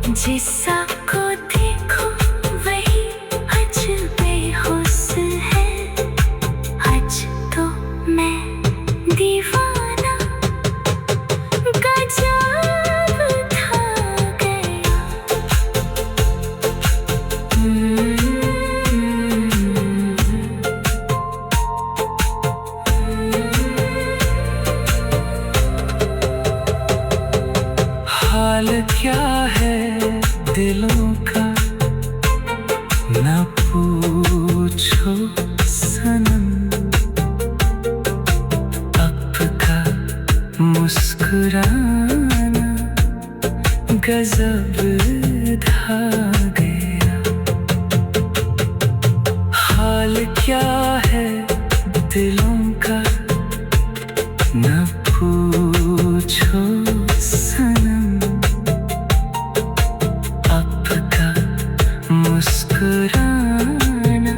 जिसा को देखो वही अजबे हुस्न है। आज तो मैं दीवाना गजब था गया। हाल क्या है दिलों का न पूछो सनम। आपका मुस्कुराना गजब ढा गया। हाल क्या है दिलों का न पूछो सनम। आपका मुस्कुराना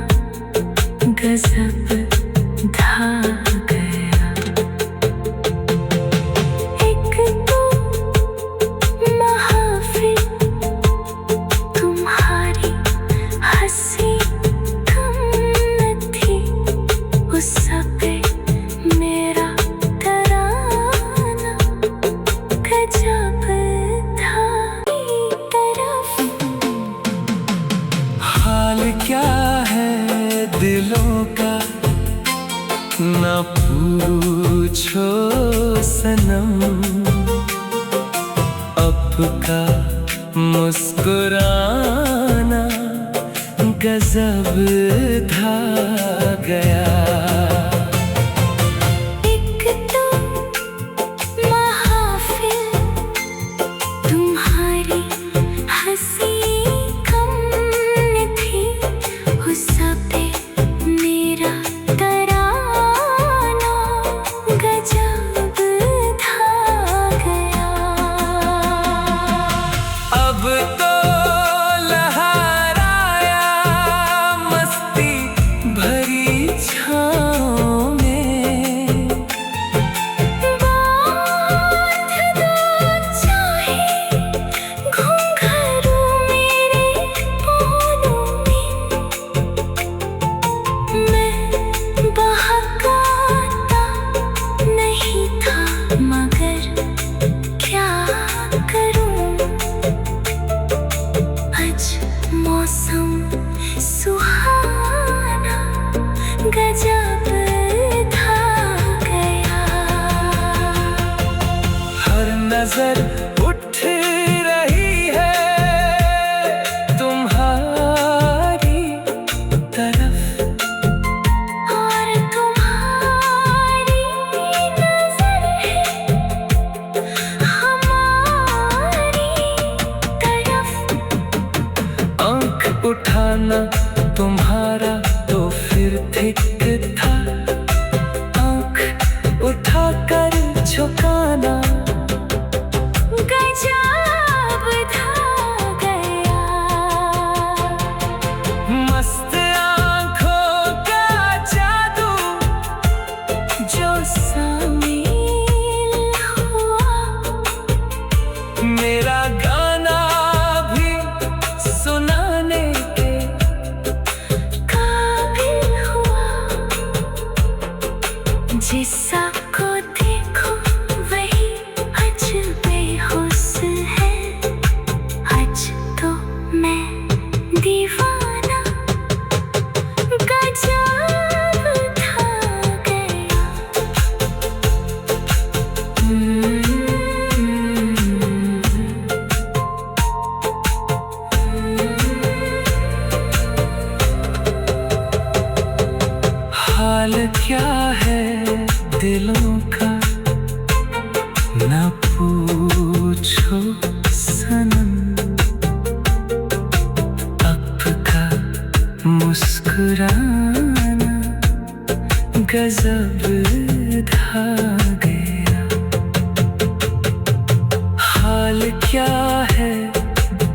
गजब ढा गया। एक तो महफिल तुम्हारी हंसी कम न थी। उस पे मेरा तराना गजब था। तरफ हाल क्या है दिलों का न पूछो सनम। आपका मुस्कुराना गजब ढा गया। एक तो महफिल तुम्हारी हंसी कम न थी। उस पे मेरा तराना गजब था गया। अब तो लहराया मस्ती भरी छाँव में। बांध दो चाहे घुंघरू मेरे कोनों में। मैं बहकाता नहीं था मगर क्या करूं। आज मौसम सुहाना गजब था गया। हर नजर उठ रही है तुम्हारी तरफ। और तुम्हारी नजर है हमारी तरफ। आंख उठाना तुम्हारा तो फिर ठीक था। आंख उठाकर झुकाना गजब था गया। मस्त आंखों का जादू जो शामिल हुआ मेरा गाना भी सुनाने के काबिल हुआ। जिसा को देखो वही अजबे हुस्न है। आज तो मैं दीवाना गजब था गया। हाल क्या है दिलों का न पूछो सनम। आपका मुस्कुराना गजब ढा गया। हाल क्या है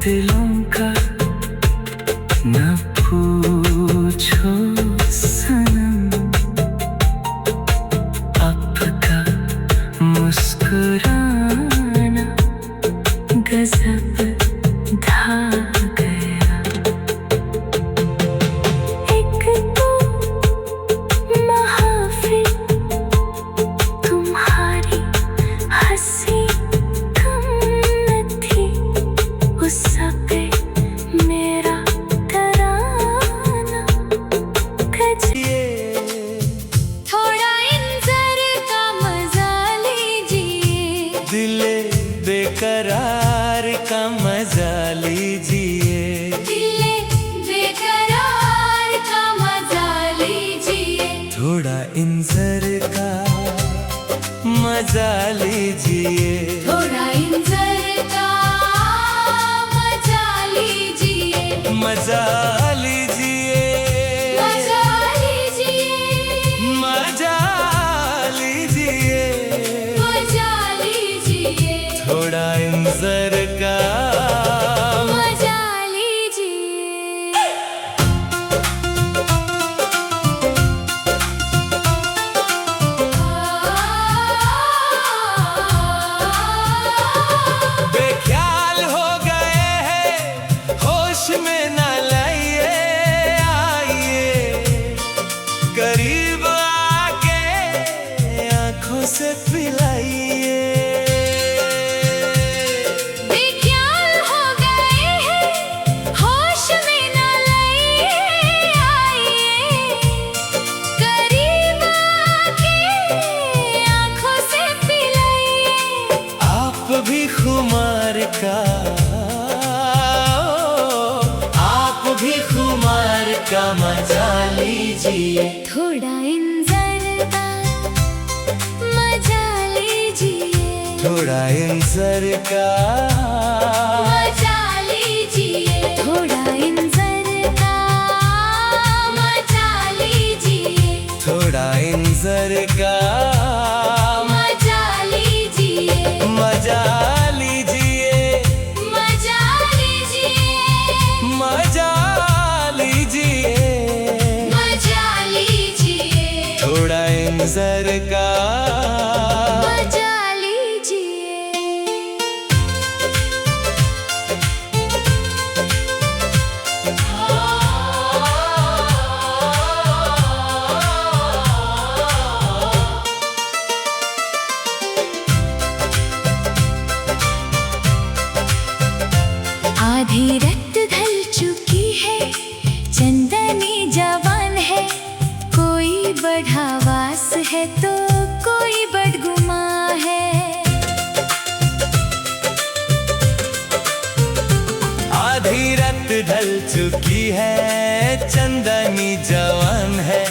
दिलों का न पूछो सनम। आपका मुस्कुराना गजब मजा लीजिए, दिले बेकरार का मजा लीजिए, थोड़ा इंतजार का मजा लीजिए, थोड़ा इंतजार का मजा लीजिए, मजा लीजिए, मजा लीजिए, मजा लीजिए, मजा लीजिए, थोड़ा इंतजार का मजा लीजिए। बेख्याल हो गए हैं, होश में न लाइए, आइए करीब आके आंखों से पिलाइए। बेख्याल हो गए हैं, होश में न लाइए, आइए करीब आके आँखों से पिलाइए। आप भी खुमार का, आप भी खुमार का मजा लीजिए, थोड़ा इंतजार का मजा लीजिए, थोड़ा इंतजार का मजा लीजिए, थोड़ा इंतजार का मजा लीजिए, थोड़ा इंतजार का मजा लीजिए, मजा लीजिए, मजा लीजिए, मजा लीजिए, मजा लीजिए, थोड़ा इंतजार का मजा लीजिए। आधी रात ढल चुकी है, चंदनी जवान है, कोई बढ़ावास है तो कोई बदगुमा है। आधी रात ढल चुकी है, चंदनी जवान है,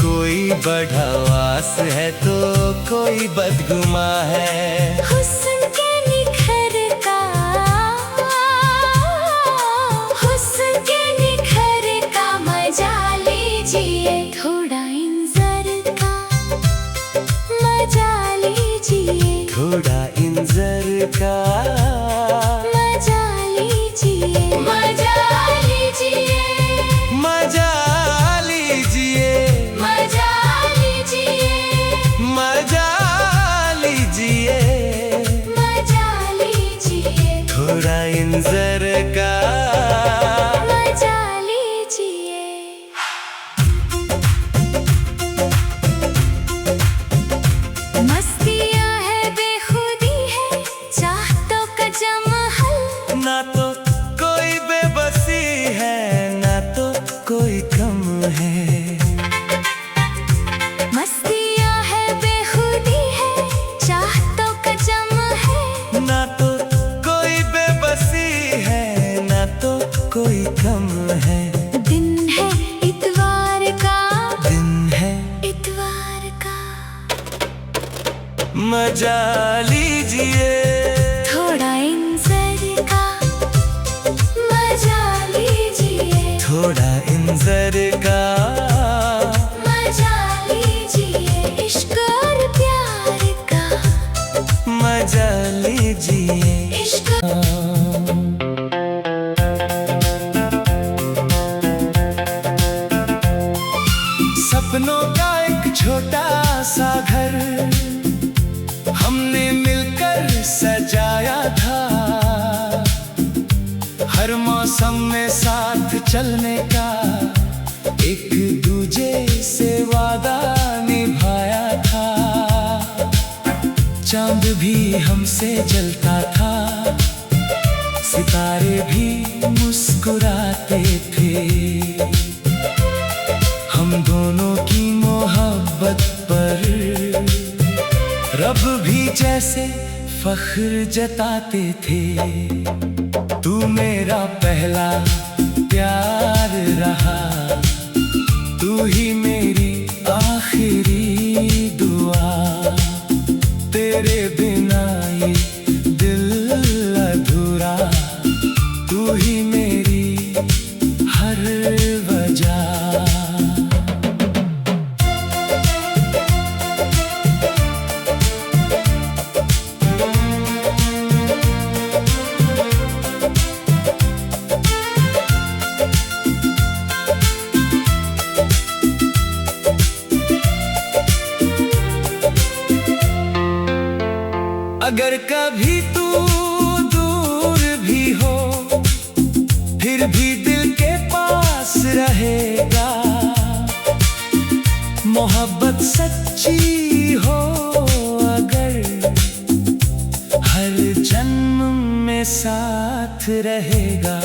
कोई बढ़ावास है तो कोई बदगुमा है। हुस्न के निखर का, हुस्न के निखर का मजा लीजिए, थोड़ा इंतजार का मजा लीजिए, थोड़ा इंतजार का मजा लीजिए, मजा लीजिए, मजा लीजिए, मजा लीजिए, मजा लीजिए, मजा लीजिए, थोड़ा इंतजार का मजा लीजिए। मस्तियाँ है, बेखुदी है, चाहतों का जमहल, ना तो कोई बेबसी है, ना तो कोई कम है। मस्तियाँ है, बेखुदी है, चाहतों का जमहल, ना तो कोई बेबसी है, ना तो कोई कम है। दिन है इतवार का, दिन है इतवार का, मजा लीजिए, थोड़ा इंतजार का मजा लीजिए, थोड़ा इंतजार का मजा लीजिए, इश्क और प्यार का मजा लीजिए। इश्क। सपनों का एक छोटा सा घर हमने मिलकर सजाया था, हर मौसम में साथ चलने का एक दूजे से वादा निभाया था। चांद भी हमसे जलता था, सितारे भी मुस्कुराते थे, हम दोनों की मोहब्बत पर रब भी जैसे फख्र जताते थे। तू मेरा पहला प्यार रहा, तू ही मेरी आखिरी दुआ। तेरे बिना ये दिल अधूरा, तू ही मेरी हर वजह। अगर कभी तू दूर भी हो, फिर भी दिल के पास रहेगा। मोहब्बत सच्ची हो अगर, हर जन्म में साथ रहेगा।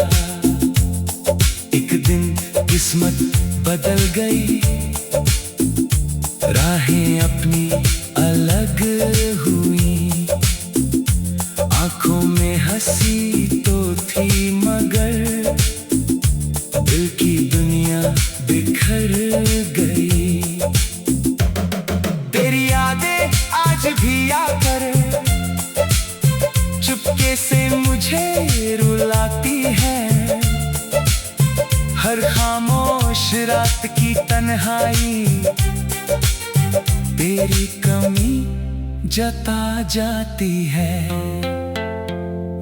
एक दिन किस्मत बदल गई, राहें अपनी अलग हुई। आंखों में हंसी तो थी मगर दिल की दुनिया बिखर गई। तेरी यादें आज भी आकर चुपके से मुझे रुलाती है। हर खामोश रात की तन्हाई तेरी कमी जता जाती है।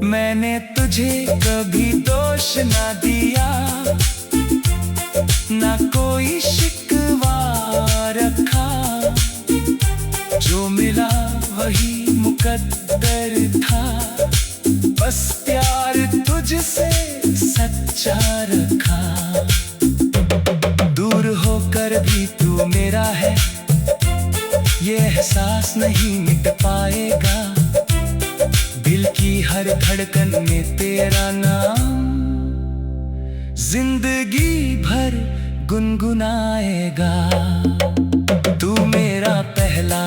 मैंने तुझे कभी दोष ना दिया, ना कोई शिकवा रखा। जो मिला वही मुकद्दर था, बस प्यार तुझसे सच्चा रखा। दूर होकर भी तू मेरा है, ये एहसास नहीं मिट पाएगा। दिल की हर धड़कन में तेरा नाम जिंदगी भर गुनगुनाएगा। तू मेरा पहला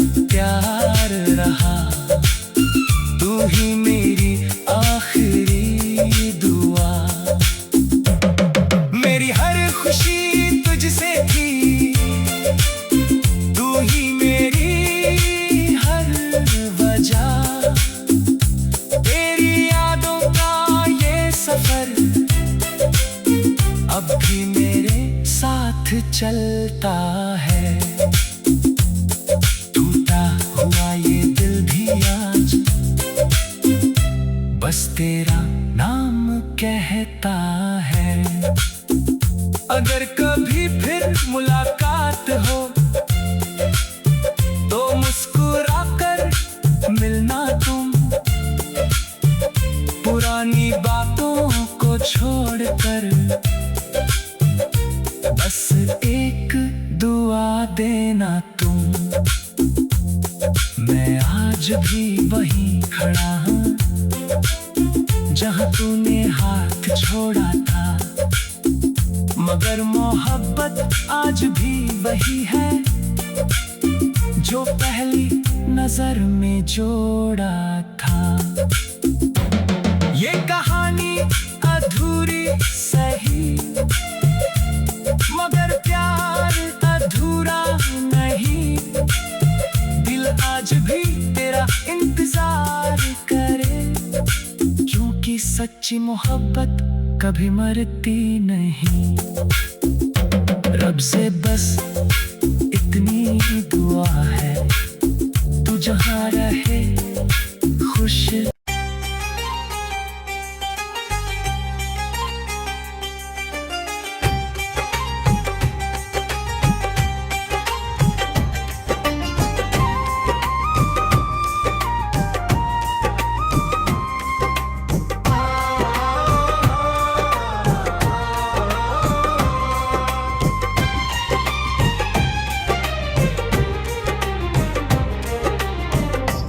प्यार रहा, तू ही मेरी आखिरी दुआ। मेरी हर खुशी तुझसे थी, तू ही मेरी हर वजह। तेरी यादों का ये सफर अब भी मेरे साथ चलता है। टूटा हुआ ये दिल भी आज बस तेरा नाम कहता है। अगर कभी फिर मुलाकात हो तो मुस्कुरा कर मिलना तुम। पुरानी बातों को छोड़कर बस एक दुआ देना तुम। मैं आज भी वहीं खड़ा हूँ जहाँ तूने हाथ छोड़ा था, मगर मोहब्बत आज भी वही है जो पहली नजर में जोड़ा था। ये कहानी अधूरी सही, मगर प्यार अधूरा नहीं। दिल आज भी तेरा इंतजार करे, क्योंकि सच्ची मोहब्बत कभी मरती नहीं। रब से बस इतनी दुआ है, तू जहाँ रहे खुश।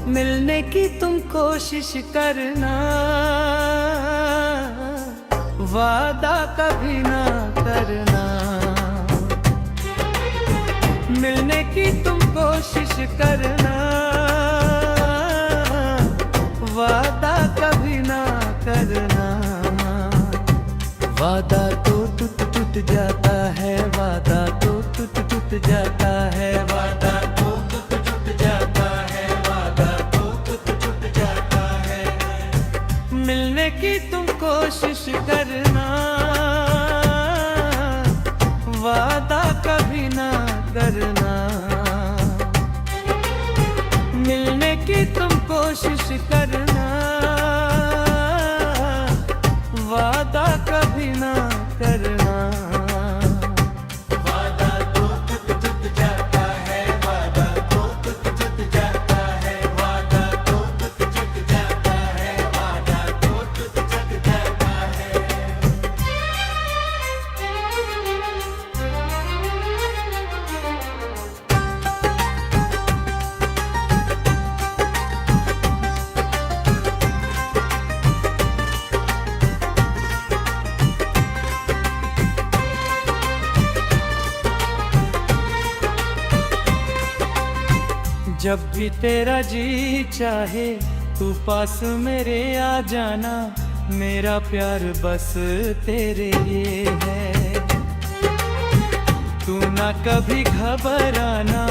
मिलने की तुम कोशिश करना, वादा कभी ना करना। मिलने की तुम कोशिश करना, वादा तो टूट जाता है, वादा तो टूट जाता है, वादा तो टूट जाता है, वादा तो टूट जाता है। मिलने की तुम कोशिश करना, वादा कभी ना करना। मिलने की तुम कोशिश करना, वादा कभी ना करना। वादा तो टूट जाता है, वादा तो टूट जाता है, वादा तो टूट जाता है, वादा तो टूट जाता है। जब भी तेरा जी चाहे तू पास मेरे आ जाना, मेरा प्यार बस तेरे लिए है। तू ना कभी घबराना,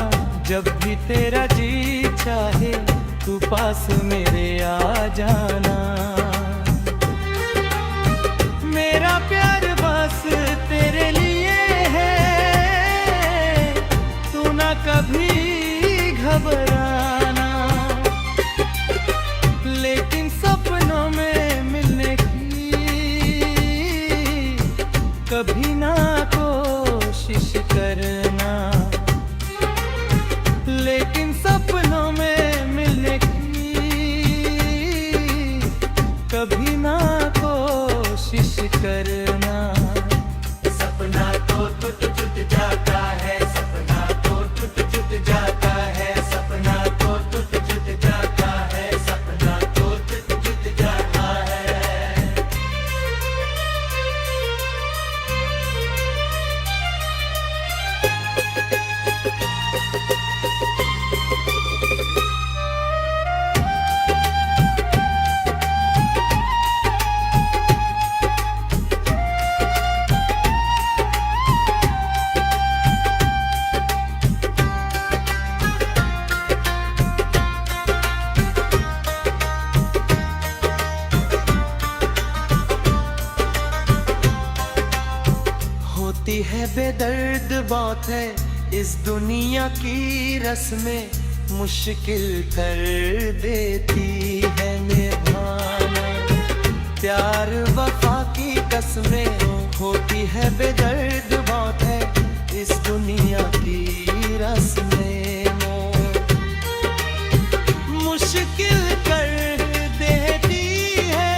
जब भी तेरा जी चाहे तू पास मेरे आ जाना। मेरा प्यार बस तेरे लिए है, तू ना कभी घबराना। लेकिन सपनों में मिलने की कभी ना कोशिश करना। लेकिन सपनों में मिलने की कभी ना कोशिश करना। सपना तो टूट जाता है, सपना तो टूट जाता है, सपना तो टूट जाता है, सपना तो टूट जाता है। होती है बेदर्द बात है इस दुनिया की रस्में, मुश्किल कर देती है निभाना। प्यार वफा की कसमें होती है बेदर्द बात है इस दुनिया की रस्में, मुश्किल कर देती है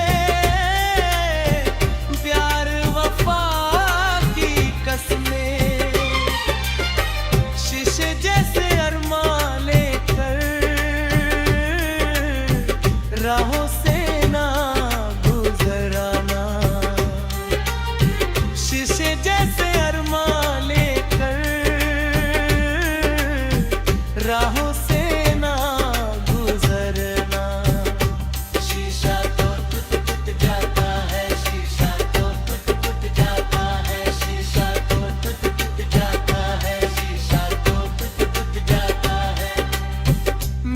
प्यार वफा की कसमें। शीशे जैसे अरमान लेकर राहों से ना गुजराना। शीशे जैसे अरमान लेकर राहों से ना गुजरना। शीशा तो टूट जाता है, शीशा तो टूट जाता है, शीशा तो टूट जाता है, शीशा तो टूट जाता है।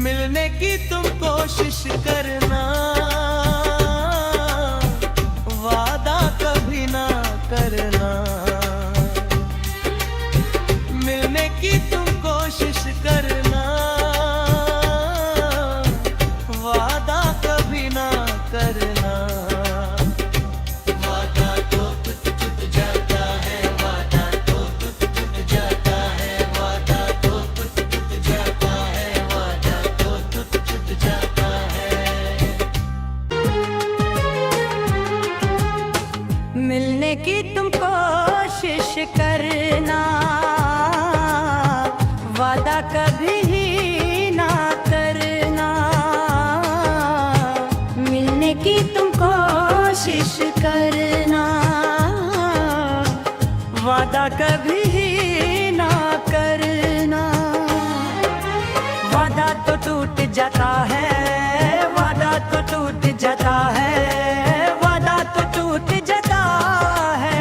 मिलने की तुम कोशिश करना, वादा कभी ना करना। मिलने की तुम कोशिश करना, वादा कभी ना करना। वादा तो टूट जाता है, वादा तो टूट जाता है, वादा तो टूट जाता है, वादा तो टूट जाता है। मिलने की तुम कोशिश करना, वादा कभी ही ना करना। मिलने की तुम कोशिश करना, वादा कभी ही ना करना। वादा तो टूट जाता है, वादा तो टूट जाता है, वादा तो टूट जाता है।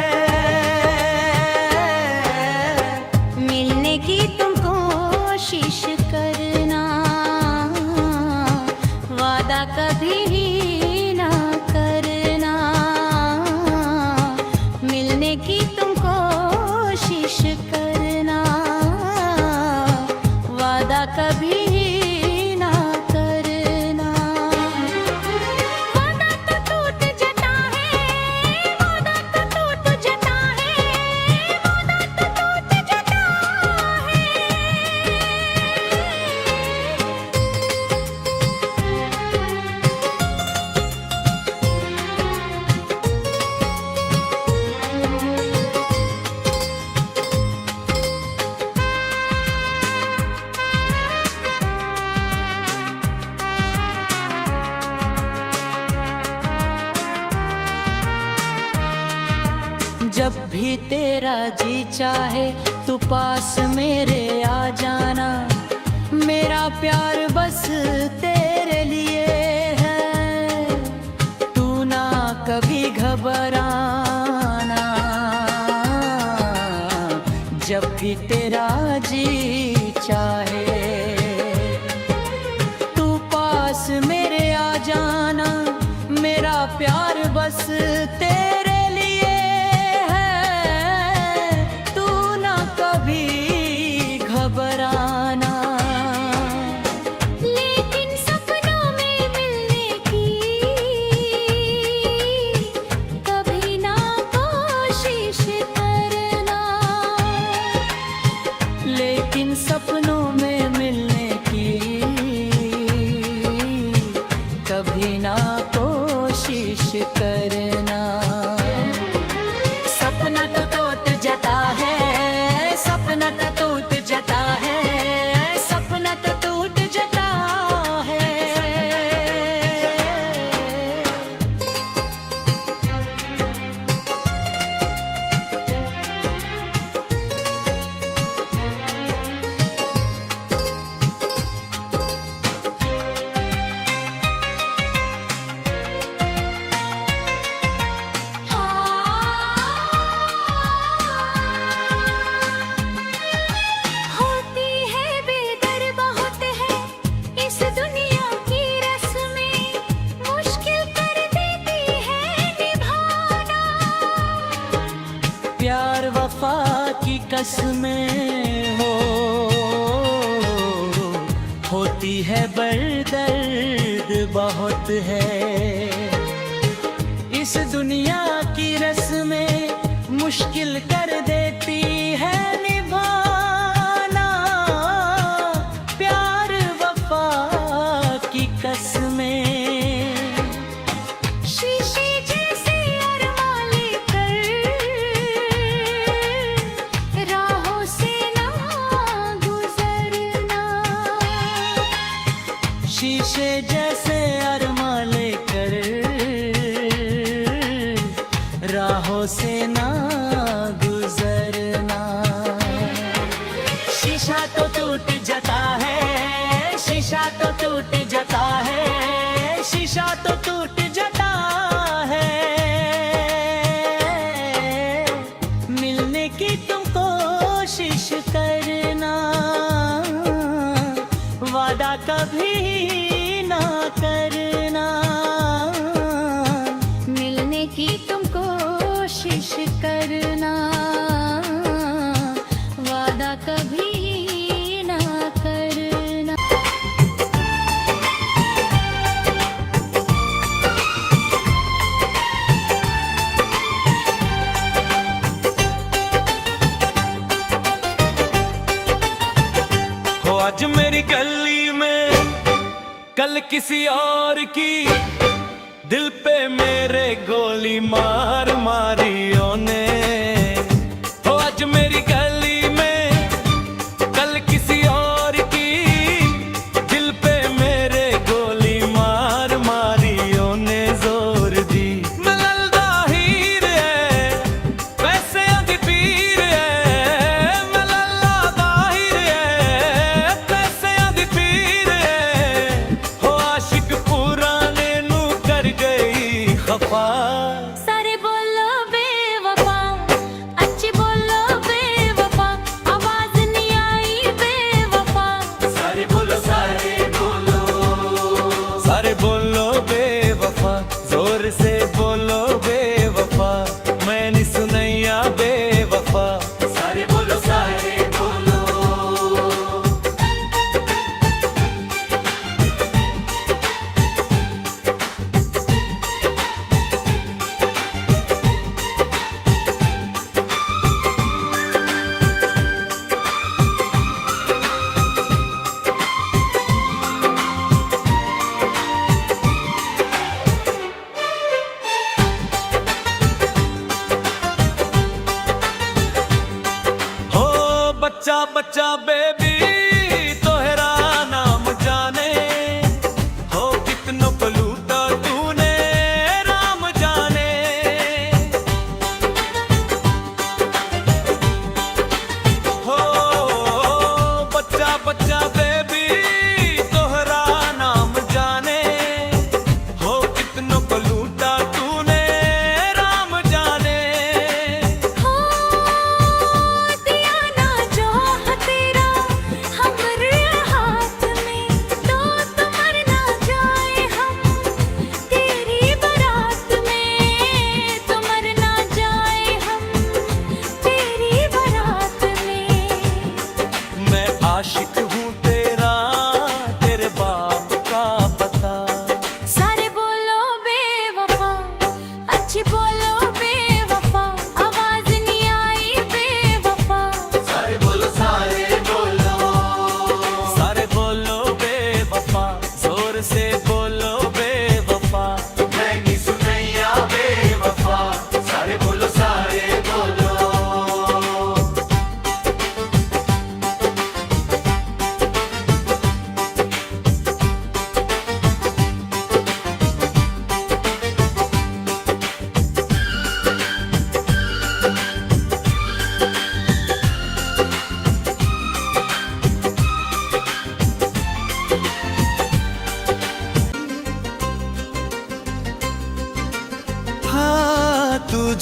जब भी तेरा जी चाहे तू पास मेरे आ जाना, मेरा प्यार बस तेरे लिए है, तू ना कभी घबराना। जब भी तेरा जी चाहे तू पास मेरे आ जाना, मेरा प्यार बस तेरे लिए है, तू ना कभी घबराना। लेकिन सपनों में मिलने की कभी ना कोशिश करना, लेकिन सपनों में मिलने की कभी ना कोशिश करना। सपना तो टूट जाता है, सपना तो टूट जाता है, सपना तो टूट जाता है। होती है बेदर बहुत है इस दुनिया की रस्में, मुश्किल कर देती है निभाना। प्यार वफा की कसमें होती है दर्द बहुत है, इस दुनिया की रस्में मुश्किल कर देती है निभाना। प्यार वफा की कसमें शीशे जैसे अरमां लेकर राहों से ना गुजरना, शीशे जैसे अरमा लेकर राहों से ना गुजरना। शीशा तो टूट जाता है, शीशा तो टूट जाता है, शीशा तो टूट जाता है। मिलने की तुम कोशिश करना, वादा कभी ना करना। मिलने की तुम कोशिश करना, वादा कभी ना करना। हो आज मेरी गली में कल किसी और की, दिल पे मेरे गोली मार मारियों ने। हो आज मेरी गली में कल किसी और की, दिल पे मेरे गोली मार मारियों ने जोर दी। मलदा हीर है वैसे अधी पीर है, मलदा हीर है वैसे अधी पीर है। हो आशिक पुराने नू कर गई खफा। सारे बोलो बेवफा, अच्छी बोलो बेवफा, आवाज नहीं आई बेवफा। सारे बोलो सारे बोलो बेवफा, जोर से बोलो बेवफा, मैं नहीं सुनैया बेवफा। सारे बोलो बच्चा बच्चा बेबी तोहरा नाम जाने, हो कितनो पलूता तूने राम जाने।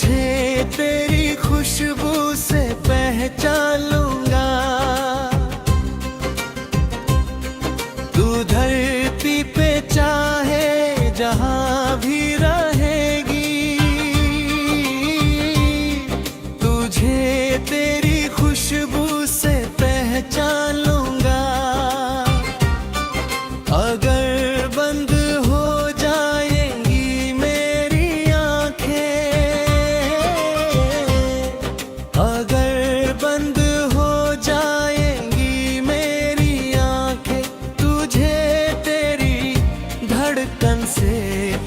तुझे तेरी खुशबू से पहचान लूंगा। तू धरती पे चाहे जहां भी रहेगी, तुझे तेरी खुशबू से पहचान लूंगा। अगर बंद हो जाएंगी मेरी आंखें, अगर बंद हो जाएंगी मेरी आंखें, तुझे तेरी धड़कन से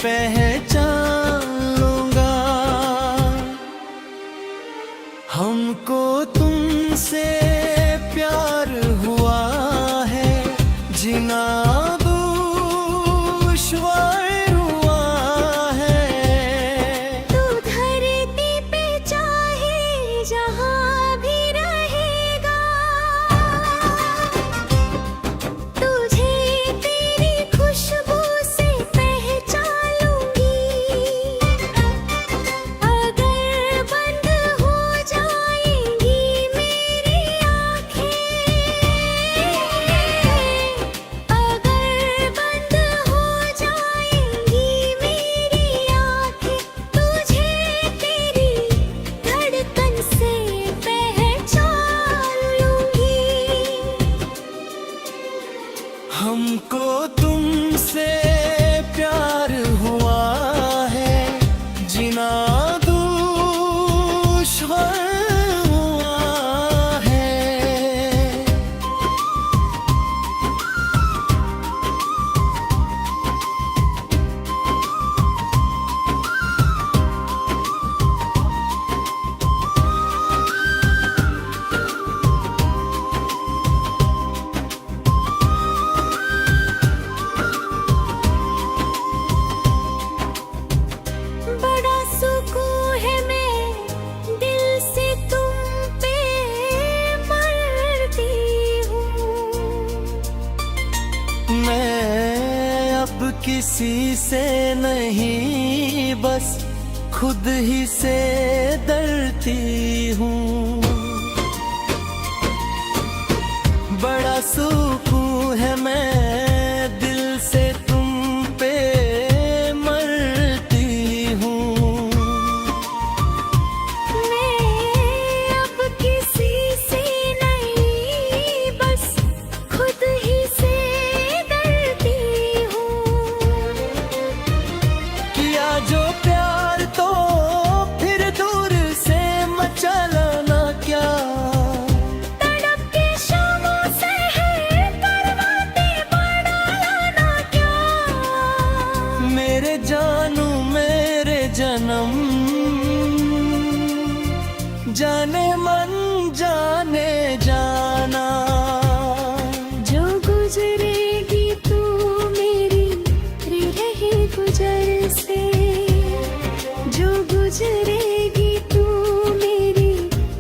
पहचान लूंगा। हमको तुमसे प्यार हुआ है, जीना दुश्वार हुआ है। तू धरती पे चाहे जहां भी रहेगा, तुझे तेरी खुशबू से पहचान लूंगी। अगर बंद हो जाएंगी मेरी आंखें, अगर बंद हो जाएंगी मेरी आंखें, तुझे तेरी धड़कन से पहचान लूंगी। हमको तुमसे प्यार हुआ है, जीना दुश्वार हुआ है। बड़ा सुकून है, मैं दिल से तुम पे मरती हूँ। मैं अब किसी से नहीं, बस खुद ही से डरती हूँ। बड़ा सुकून है, मैं दिल से तुम पे मरती हूँ। मैं अब किसी से नहीं, बस खुद ही से डरती हूँ। किया जो प्यार तो फिर दूर से मचा लाना क्या। तड़प के शामों से है करवाते बना लाना क्या। मेरे जानू मेरे जन्म, जाने मन जाने जाना। जो गुजरेगी तू मेरी रहे गुजर से, जो गुजरेगी तू मेरी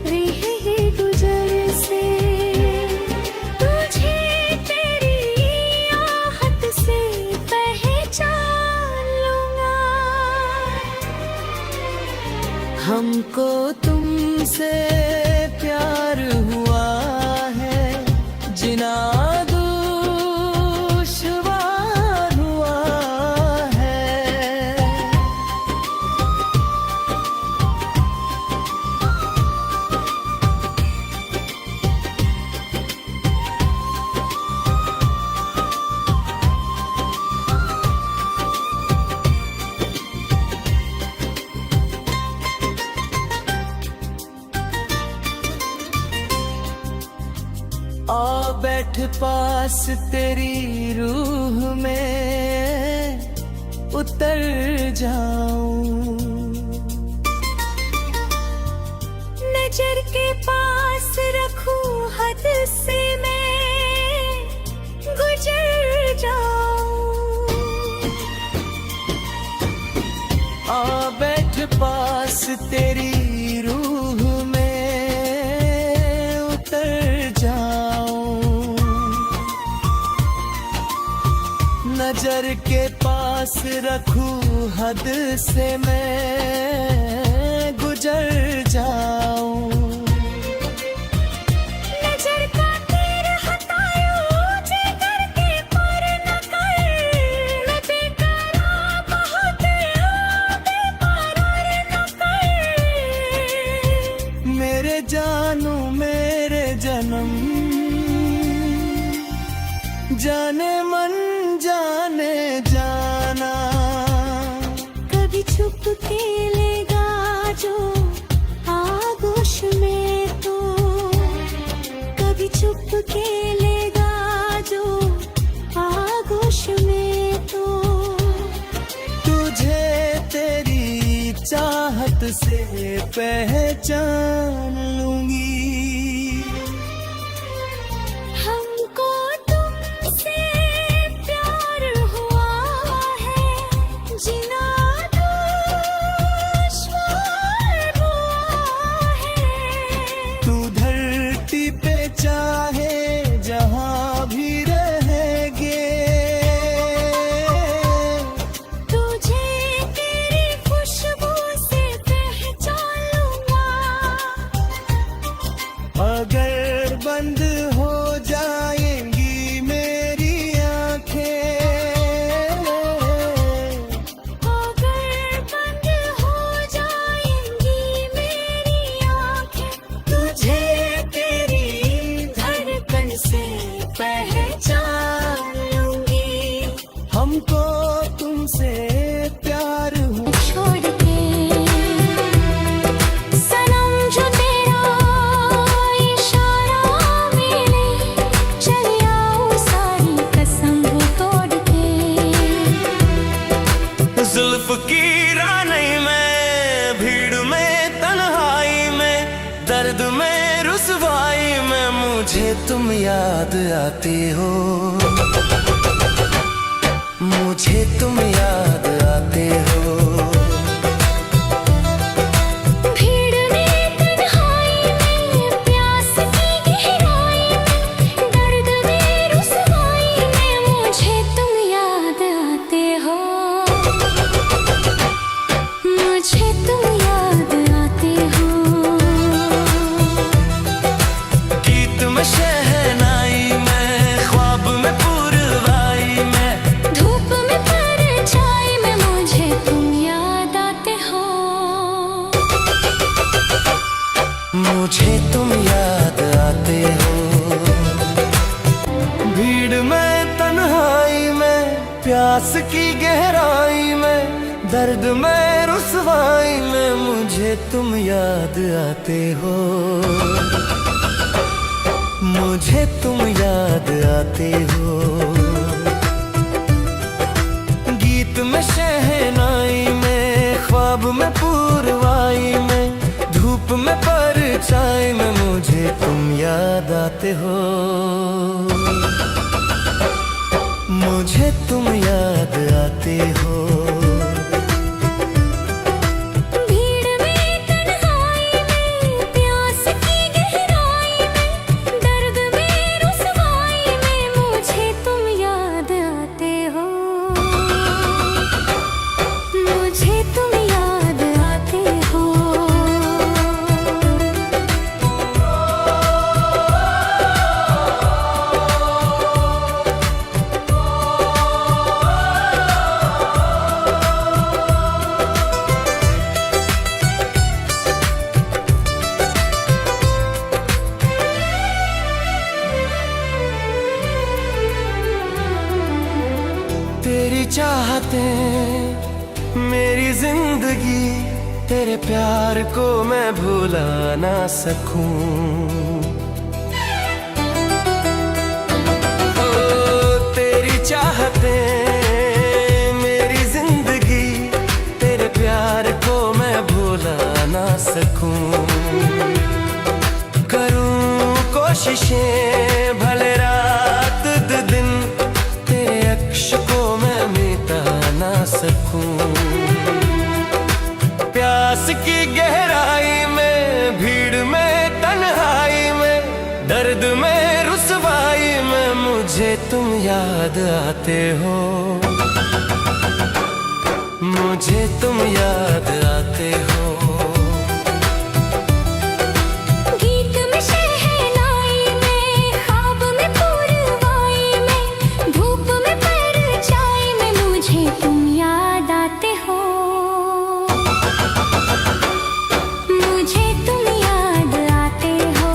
रहे गुजर से, तुझे तेरी आहट से पहचान लूंगा। हमको तुमसे प्यार हुआ है, जीना दुश्वार हुआ है। आ बैठ पास तेरी रूह में उतर जाऊं। नजर के पास रखूं हद से मैं गुजर जाऊं। आ बैठ पास तेरी रूह में उतर जाऊं। नजर के पास रखूं हद से मैं जाने मन जाने जाना। कभी छुप के लेगा जो आगोश में तो, कभी छुप के लेगा जो आगोश में तो। तुझे तेरी चाहत से पहचान लूंगी। हमको तुमसे प्यार हुआ है, जीना दुश्वार हुआ है। तू धरती पे चाहे जहां भी रहेगे, तुझे तेरी खुशबू से पहचान लूंगा। अगर बंद हो जाएंगी मेरी आंखें, अगर बंद हो जाएंगी मेरी आंखें, तुझे तेरी धड़कन से पहचान लूंगी। हमको तुमसे प्यार हुआ। छोड़ के सनम जो तेरा इशारा मिले, चले आओ सारी कसम वो तोड़ के। जुल्फ की रानी में, भीड़ में, तन्हाई में, दर्द में, रुसवाई में, मुझे तुम याद आते हो। मुझे तुम याद आते हो। भीड़ में, तन्हाई में, प्यास की गहराई में, दर्द में, रुसवाई में, मुझे तुम याद आते हो। मुझे तुम याद आते हो। गीत में, शहनाई में, ख्वाब में, पुरवाई में, धूप में, परछाई में, मुझे तुम याद आते हो। मुझे तुम याद आते हो। भीड़ में, तन्हाई में, प्यास की गहराई में, दर्द में, रुसवाई में, मुझे तुम याद आते हो। मुझे तुम याद आते हो। गीत में, शहनाई में, ख्वाब में, पुरवाई में, धूप में, परछाई में, मुझे तुम याद आते हो। मुझे तुम याद आते हो। भीड़ में, तन्हाई में, प्यास की गहराई में, दर्द में, रुसवाई में, मुझे तुम याद आते हो। मुझे तुम याद आते हो। तेरी चाहते मेरी जिंदगी, तेरे प्यार को मैं भुला ना सकूं। ओ तेरी चाहते मेरी जिंदगी, तेरे प्यार को मैं भुला ना सकूं। करूं कोशिशें भले रात दिन, तेरे अक्ष को मैं मिटा ना सकूं। प्यास की गहराई में, भीड़ में, तन्हाई में, दर्द में, रुसवाई में, मुझे तुम याद आते हो। मुझे तुम याद आते हो। गीत में, शहनाई में, ख्वाब में, पुरवाई में, धूप में, परछाई में, मुझे तुम याद आते हो। मुझे तुम याद आते हो।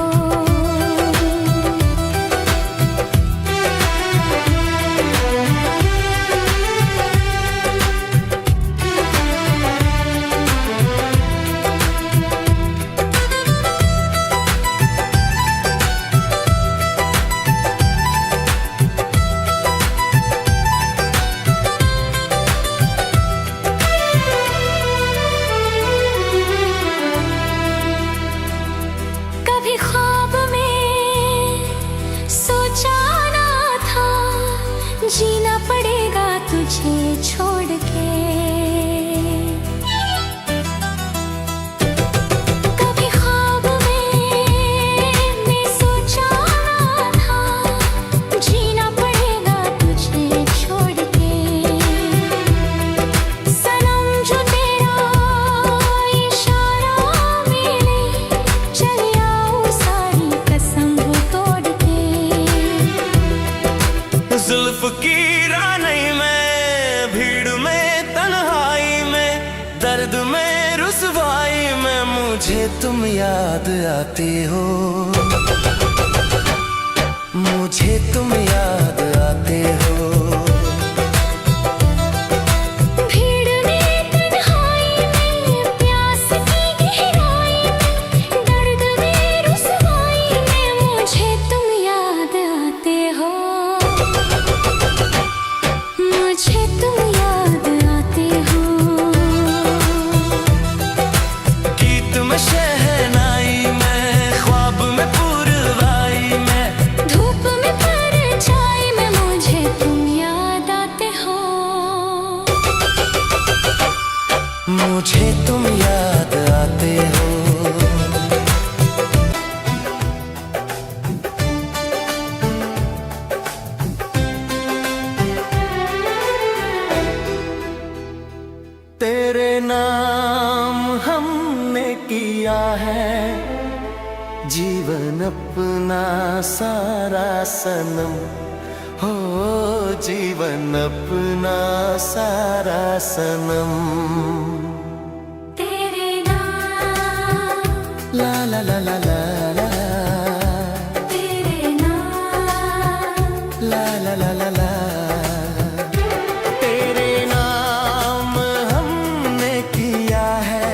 मुझे तुम याद आते हो, मुझे तुम याद आते हो। भीड़ में तन्हाई में प्यास की गहराई में दर्द में रुसवाई में मुझे तुम याद आते हो, मुझे तुम याद आते हो। गीत में शहनाई में ख्वाब में पुरवाई में धूप में परछाई में मुझे तुम याद आते हो, मुझे तुम याद आते हो। तेरे नाम हमने किया है जीवन अपना सारा सनम, हो जीवन अपना सारा सनम। तेरे नाम ला ला ला ला ला ला, तेरे नाम ला ला ला ला ला। तेरे नाम हमने किया है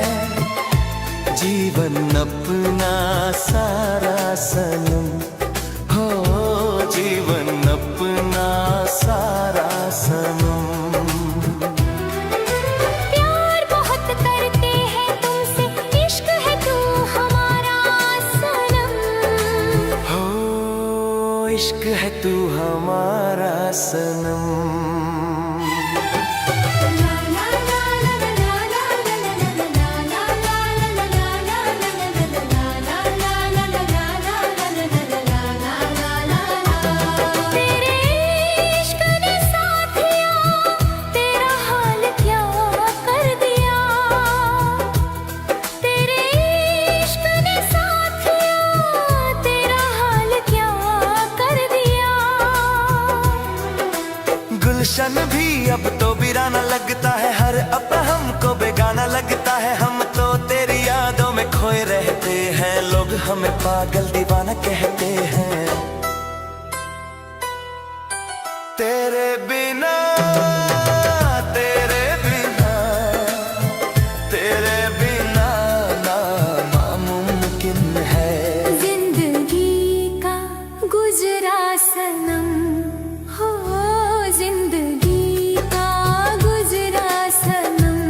जीवन अपना सारा सनम, हो जीवन अपना सारा सनम। प्यार बहुत करते हैं तुमसे, इश्क है तू हमारा सनम, हो इश्क है तू हमारा सनम। तेरे इश्क ने साथिया तेरा हाल क्या कर दिया, तेरे इश्क ने साथिया तेरा हाल क्या कर दिया। गुलशन भी अब तो वीराना लगता है, हर अब हमको बेगाना लगता है। हम तो तेरी यादों में खोए रहते हैं, लोग हमें पागल दीवाना कहते हैं। तेरे बिना तेरे बिना तेरे बिना ना नामुमकिन है। जिंदगी का गुजरा सनम, हो जिंदगी का गुजरा सनम।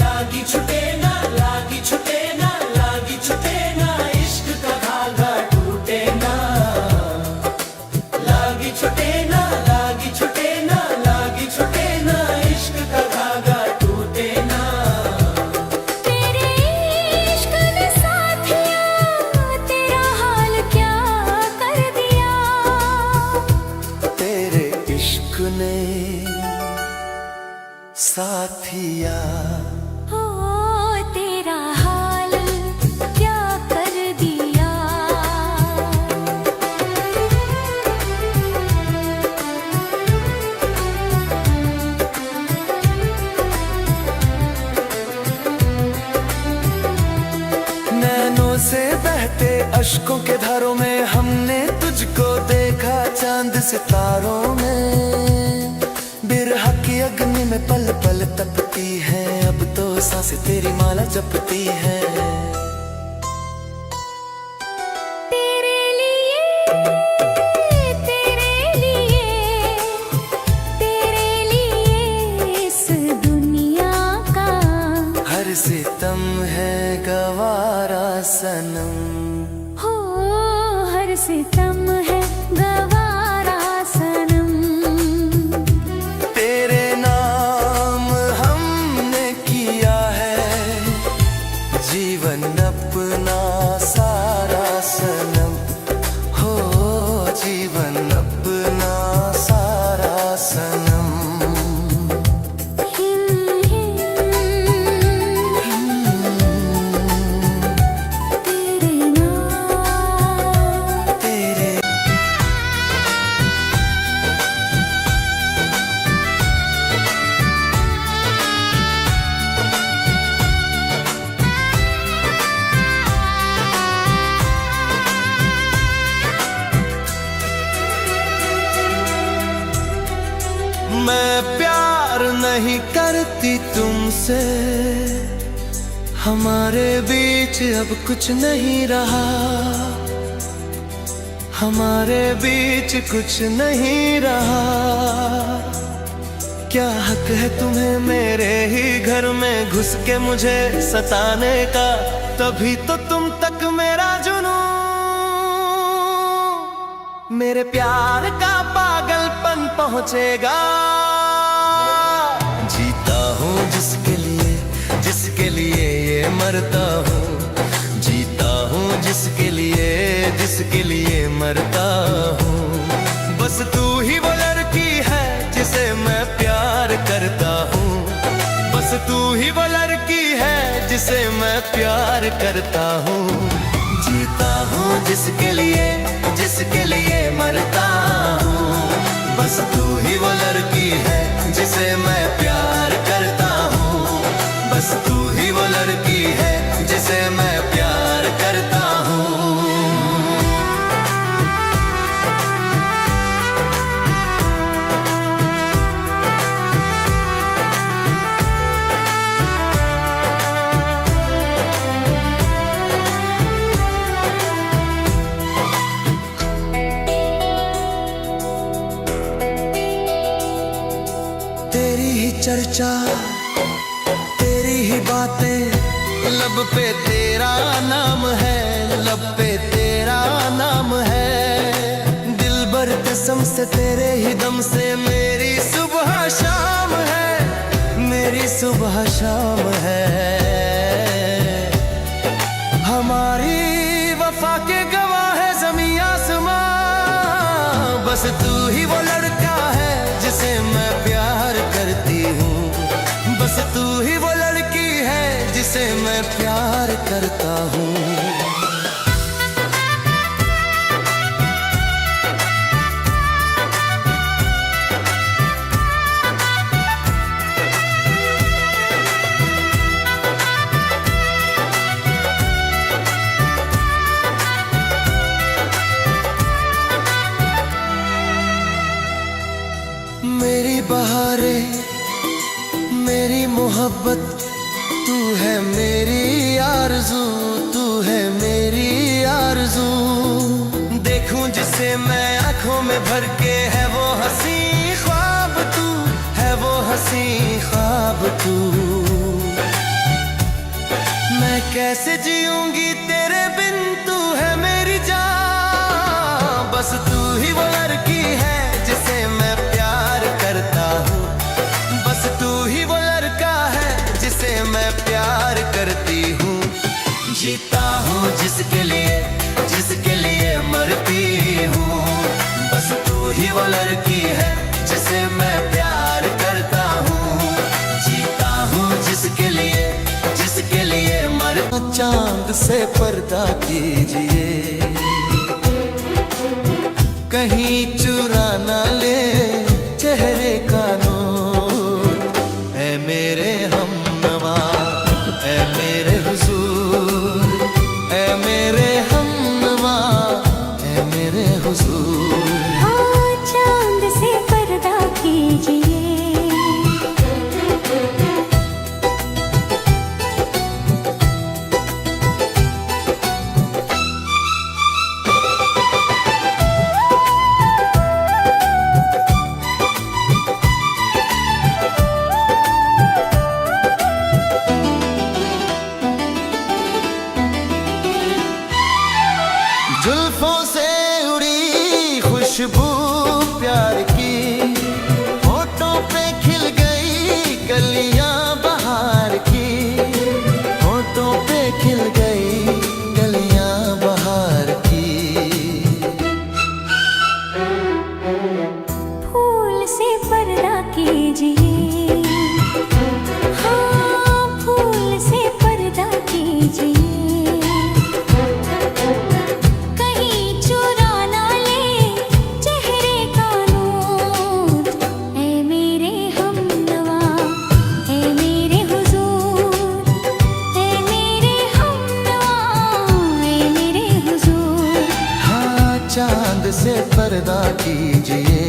लागी छुटे ना लागी छुटे ना लागी छुटे ना, इश्क का धागा टूटे ना। लागी छुटे ना लागी छुटे ना लागी छुटे ना, इश्क का धागा टूटे ना। तेरे इश्क ने साथिया तेरा हाल क्या कर दिया, तेरे इश्क ने साथिया हो तेरा हाल क्या कर दिया। नैनों से बहते अश्कों के धारों में हमने तुझको देखा चांद सितारों में। बिरहा की अग्नि में पल पल तपती है, अब तो सांसें तेरी माला जपती है। तेरे लिए तेरे लिए तेरे लिए इस दुनिया का हर सितम है गवारा सनम, हो हर सितम है गवारा सनम। तेरे नाम हमने किया है जीवन अपना सारा सनम, हो जीवन अपना सारा सनम। तेरे नाम तेरे से हमारे बीच अब कुछ नहीं रहा, हमारे बीच कुछ नहीं रहा। क्या हक है तुम्हें मेरे ही घर में घुस के मुझे सताने का, तभी तो तुम तक मेरा जुनून, मेरे प्यार का पागलपन पहुंचेगा। जीता हूँ जिसके लिए ये मरता हूँ, जीता हूँ जिसके लिए मरता हूँ। बस तू ही वो लड़की है जिसे मैं प्यार करता हूँ, बस तू ही वो लड़की है जिसे मैं प्यार करता हूँ। जीता हूँ जिसके लिए मरता हूँ, बस तू ही वो लड़की है जिसे मैं प्यार करता हूँ, बस तू ही वो लड़की है जिसे मैं प्यार करता हूँ। तेरी ही चर्चा, तेरी ही बातें, लब पे तेरा नाम है, लब पे तेरा नाम है। दिल भर कसम से तेरे ही दम से मेरी सुबह शाम है, मेरी सुबह शाम है। हमारी वफा के गवाह है ज़मीं आसमां, बस तू ही वो लड़का है जिसे मैं प्यार करती हूँ, बस तू ही वो लड़की है जिसे मैं प्यार करता हूँ। मेरी बहारें, मेरी मोहब्बत, तू है मेरी आरज़ू, तू है मेरी आरज़ू। देखूं जिसे मैं आँखों में भर के, है वो हंसी ख्वाब तू, है वो हंसी ख्वाब तू। मैं कैसे जीऊंगी तेरे बिन, तू है मेरी जान, बस तू ही वो लड़की है जिसे मैं प्यार करता हूँ, बस तू ही वो लड़का है जिसे मैं प्यार करती हूँ। जीता हूँ जिसके लिए मरती हूँ, बस तू ही वो लड़की है जिसे मैं प्यार करता हूँ। जीता हूँ जिसके लिए मरता। चांद से पर्दा कीजिए, कहीं चुरा ना ले चेहरे का नूर। ऐ मेरे हमनवा, ऐ मेरे हुजूर, ऐ मेरे हमनवा, ऐ मेरे हुजूर। हाँ, चांद से पर्दा कीजिए, जुल्फों से उड़ी खुशबू प्यार की, होठों पे खिल गई कलियां बहार की, होठों पे खिल गई कलियां बहार की। फूल से पर्दा कीजिए, हाँ, फूल से पर्दा कीजिए। चांद से पर्दा कीजिए,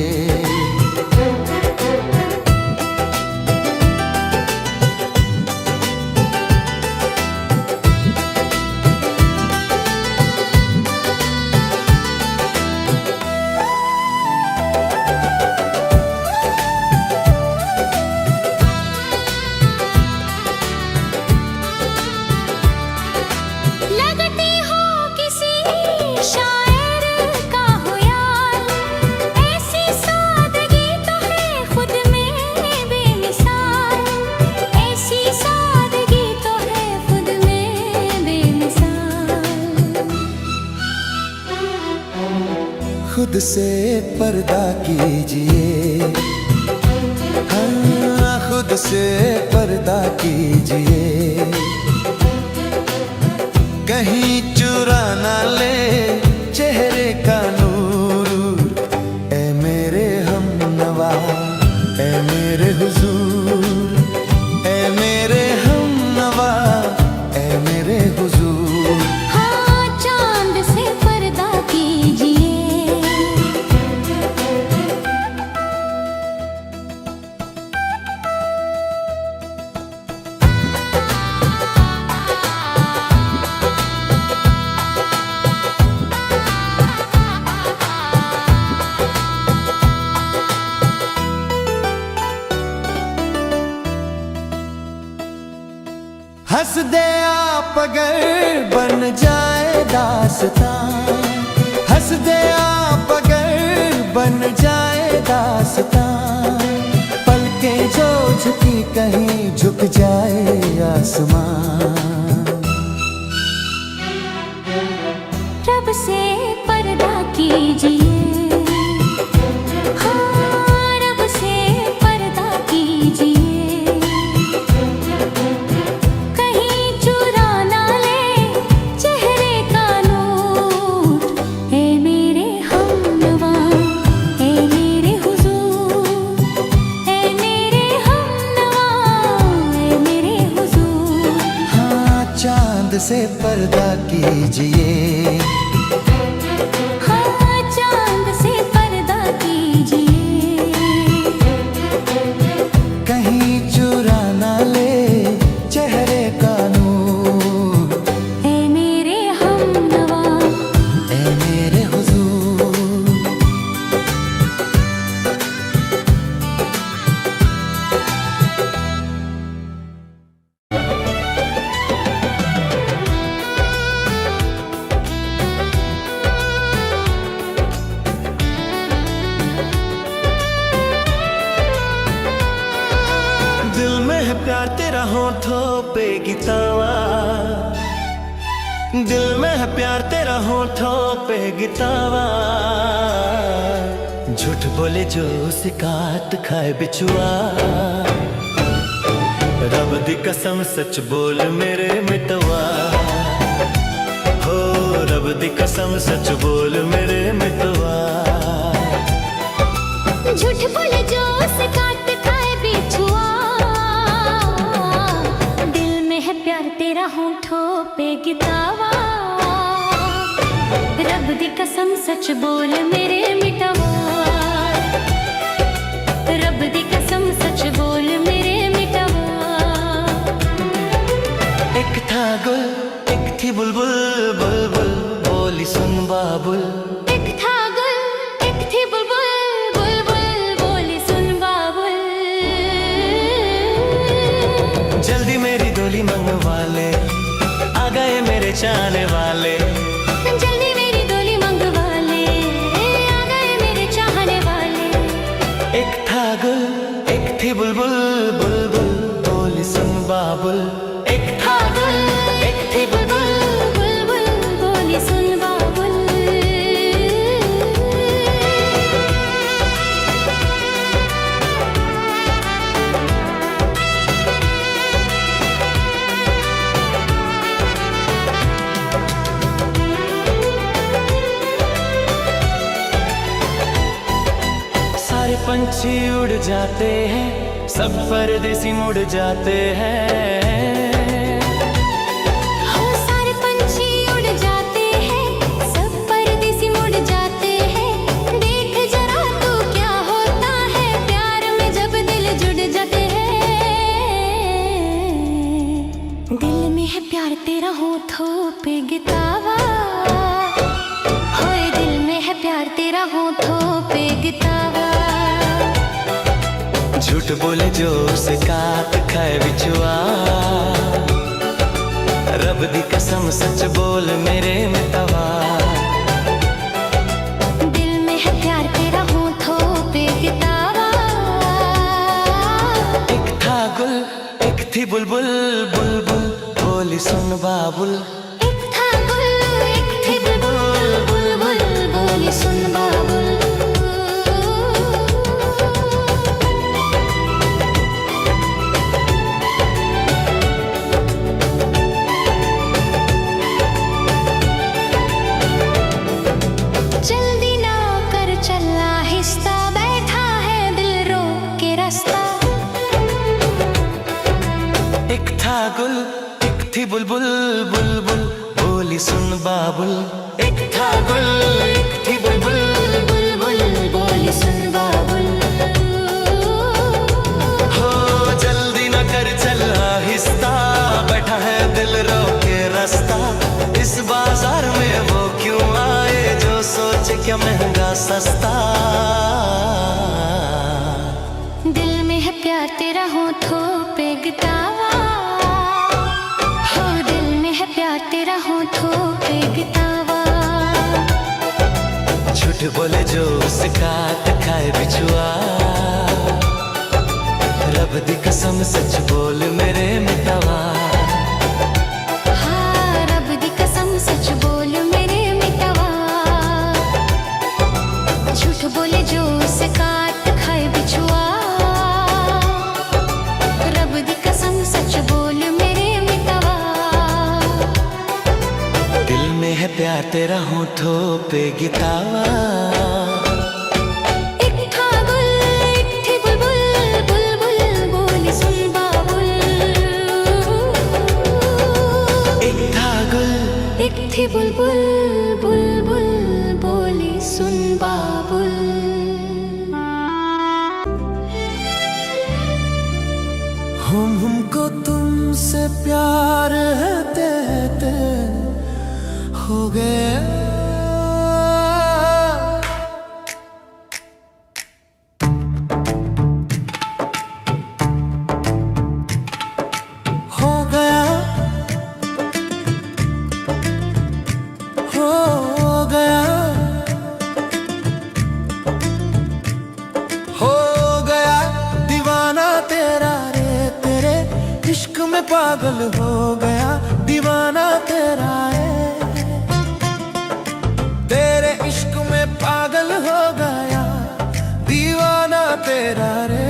से पर्दा कीजिए, हाँ खुद से पर्दा कीजिए, कहीं चुरा ना ले चेहरे का नूर। ए मेरे हमनवा, ए मेरे हुजूर, ए मेरे हमनवा, ए मेरे हुजूर। हाँ चांद से पर्दा कीजिए, हंस दे आप अगर बन जाए दास्तां, हंस दे आप अगर बन जाए दास्तां, पलकें जो झुकी कहीं झुक जाए आसमां। रब से पर्दा कीजिए, हाँ रब से पर्दा कीजिए, कहीं चुरा ना ले चेहरे का नूर। ए मेरे हमनवा, ए मेरे हुजूर, ए मेरे हमनवा, ए मेरे हुजूर। हाँ चांद से पर्दा कीजिए, हाँ चांद से पर्दा कीजिए, कहीं चुरा ना ले चेहरे का नूर। ए मेरे हमनवा, ए मेरे हुजूर। दिल में है प्यार तेरा होठों पे गितावा, दिल में है प्यार तेरा होठों पे गितावा, झूठ बोले जो उसे काट खाए बिछुआ। रब दी कसम सच बोल मेरे मितवा, हो रब दी कसम सच बोल मेरे मितवा। झूठ बोले जो उसे काट खाए बिछुआ, दिल में है प्यार तेरा होठों पे गितावा, रब दी कसम सच बोल मेरे मितवा, रब दी कसम सच बोल मेरे मितवा। एक था गुल, एक थी बुलबुल, बुलबुल बोली सुन बाबुल। एक था गुल, एक थी बुलबुल, बुलबुल बोली सुन बाबुल। जल्दी मेरी डोली मंगवा ले, आ गए मेरे चाहने वाले। जल्दी मेरी डोली मंगवा ले, आ गए मेरे चाहने वाले। एक था गुल, एक थी बुलबुल, बुलबुल बोली सुन बाबुल। एक था गुल, एक थी बुलबुल, बुलबुल बोली सुन बाबुल। सारे पंछी उड़ जाते हैं, सब परदेसी मुड़ जाते हैं। हो सारे पंछी उड़ जाते हैं, सब परदेसी मुड़ जाते हैं। देख जरा तू क्या होता है प्यार में जब दिल जुड़ जाते हैं। दिल में है प्यार तेरा होठों पे गितावा, होए दिल में है प्यार तेरा होठों पे गितावा। झूठ बोले जो उसे काट खाए बिछुआ, रब दी कसम सच बोल मेरे मितवा। दिल में है प्यार तेरा होठों पे गितावा। एक था गुल, एक थी बुलबुल, बुलबुल बोली सुन बाबुल। एक था गुल, एक थी बुलबुल, बुलबुल बोली सुन बाबुल। बुलबुल बोली सुन बाबुल। एक था गुल एक थी बुलबुल, बुलबुल बोली सुन बाबुल। हो जल्दी न कर चल आहिस्ता, बैठा है दिल रोके रास्ता। इस बाजार में वो क्यों आए जो सोचे क्या महंगा सस्ता। दिल में है प्यार तेरा होठों पे गितावा, हो दिल में है प्यार तेरा होठों पे गितावा। झूठ बोले जो उसका खाए बिछुआ, रब दी कसम सच बोल मेरे मितवा। हाँ रब दी कसम सच बोल मेरे मितवा। झूठ बोले जो उसका खाए बिछुआ, रब दी कसम सच बोल मेरे मितवा। दिल में है प्यार तेरा होठों पे गितावा। एक था गुल एक थी बुलबुल, बुलबुल बोली सुन बाबुल। एक था गुल एक थी बुलबुल, बुलबुल बोली सुन बाबुल। हमको तुमसे प्यार है ते हो गया। हो गया हो गया हो गया दीवाना तेरा रे, तेरे इश्क में पागल हो गया दीवाना तेरा है। तेरे इश्क में पागल हो गया दीवाना तेरा रे।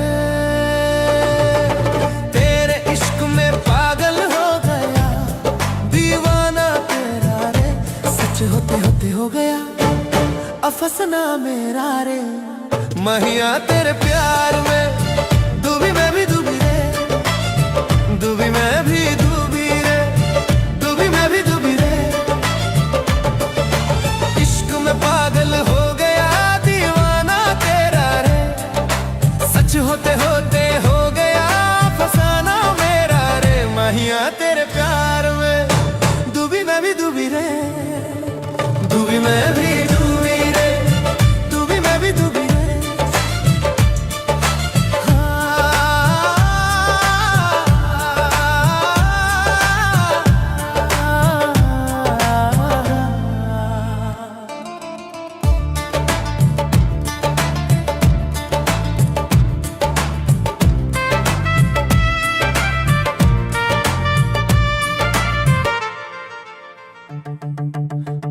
तेरे इश्क में पागल हो गया दीवाना तेरा रे। सच होते होते हो गया अफसना मेरा रे। महिया तेरे प्यार में डूबी मैं भी डूबी रे, डूबी मैं भी डूबी रे, डूबी मैं भी डूबी रे। इश्क में पागल हो गया दीवाना तेरा रे। सच होते होते हो गया फसाना मेरा रे। महिया तेरे प्यार में डूबी मैं भी डूबी रे, डूबी मैं भी डूबी रे, डूबी मैं भी डूबी रे।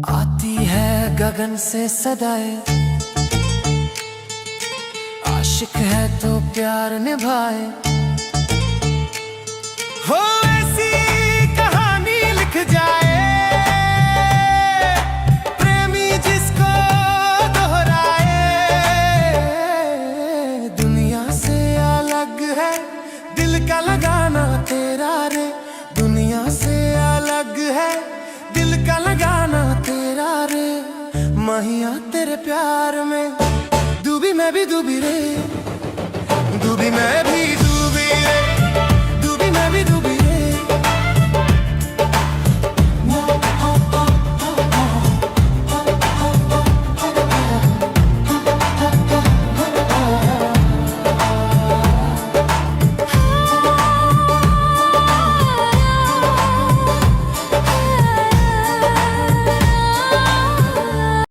आती है गगन से सदाए, आशिक है तो प्यार निभाए। हो ऐसी कहानी लिख जाए, प्रेमी जिसको दोहराए। दुनिया से अलग है दिल का लगाना तेरा रे। दुनिया से अलग है दिल का लगाना तेरा रे। महिया तेरे प्यार में डूबी मैं भी डूबी रे, डूबी मैं